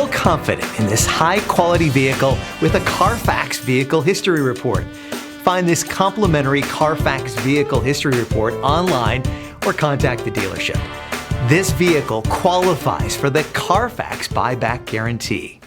Feel confident in this high-quality vehicle with a Carfax Vehicle History Report. Find this complimentary Carfax Vehicle History Report online or contact the dealership. This vehicle qualifies for the Carfax Buyback Guarantee.